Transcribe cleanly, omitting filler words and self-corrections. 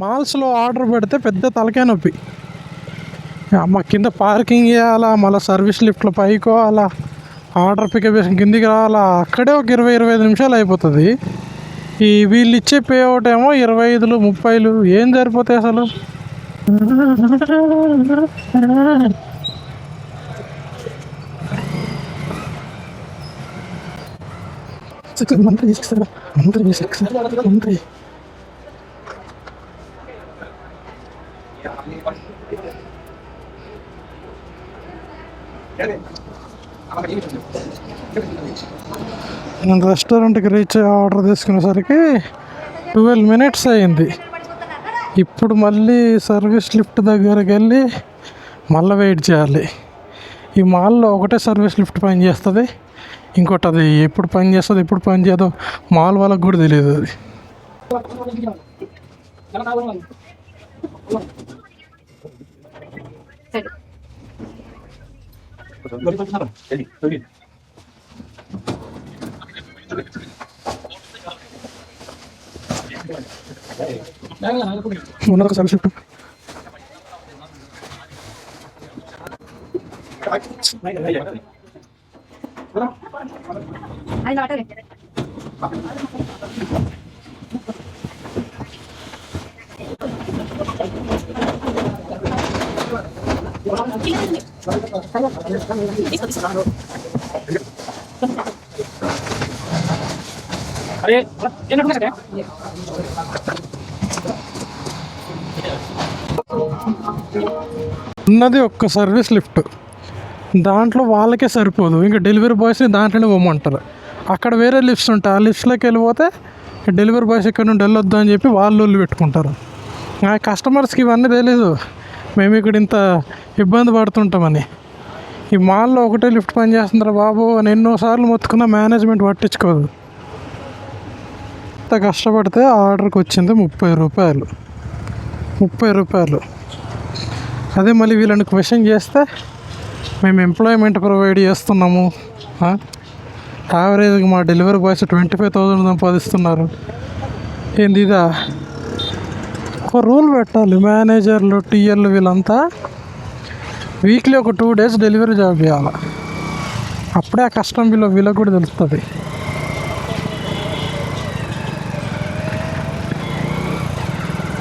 మాల్స్లో order పెడితే పెద్ద తలకాయ నొప్పి. అమ్మ కింద పార్కింగ్ చేయాలా, మళ్ళీ సర్వీస్ లిఫ్ట్లో పైకోవాలా, ఆర్డర్ పికప్ చేసిన కిందికి రావాలా, అక్కడే ఒక 20-25 నిమిషాలు అయిపోతుంది. ఈ వీళ్ళు ఇచ్చే పే అవుట్ ఏమో 25, 30 ఏం సరిపోతాయి అసలు. నేను రెస్టారెంట్కి రీచ్ ఆర్డర్ తీసుకునేసరికి 12 minutes అయింది. ఇప్పుడు మళ్ళీ సర్వీస్ లిఫ్ట్ దగ్గరికి వెళ్ళి మళ్ళీ వెయిట్ చేయాలి. ఈ మాల్లో ఒకటే సర్వీస్ లిఫ్ట్ పని చేస్తుంది, ఇంకోటి అది ఎప్పుడు పని చేస్తుంది ఎప్పుడు పని చేయదో మాల్ వాళ్ళకి కూడా తెలియదు. అది ఉన్నది సర్వీస్ లిఫ్ట్. ఉన్నది ఒక్క సర్వీస్ లిఫ్ట్, దాంట్లో వాళ్ళకే సరిపోదు, ఇంకా డెలివరీ బాయ్స్ని దాంట్లోనే పోమంటారు. అక్కడ వేరే లిఫ్ట్స్ ఉంటాయి, ఆ లిఫ్ట్స్లోకి వెళ్ళిపోతే డెలివరీ బాయ్స్ ఇక్కడ నుండి వెళ్ళొద్దు అని చెప్పి వాళ్ళు పెట్టుకుంటారు. కస్టమర్స్కి ఇవన్నీ తెలీదు, మేము ఇక్కడ ఇంత ఇబ్బంది పడుతుంటామని. ఈ మాల్లో ఒకటే లిఫ్ట్ పని చేస్తుంటారు బాబు అని ఎన్నోసార్లు మొత్తుకున్న మేనేజ్మెంట్ పట్టించుకోదు. ఇంత కష్టపడితే ఆర్డర్కి వచ్చింది 30 రూపాయలు. అదే మళ్ళీ వీళ్ళని క్వశ్చన్ చేస్తే మేము ఎంప్లాయ్మెంట్ ప్రొవైడ్ చేస్తున్నాము, యావరేజ్గా మా డెలివరీ బాయ్స్ 25,000 సంపాదిస్తున్నారు. ఏంది ఇదా? ఒక రూల్ పెట్టాలి, మేనేజర్లు టీఎల్లు వీళ్ళంతా వీక్లీ ఒక 2 days డెలివరీ జాబ్ చేయాలి. అప్పుడే ఆ కష్టం వీళ్ళకి కూడా తెలుస్తుంది.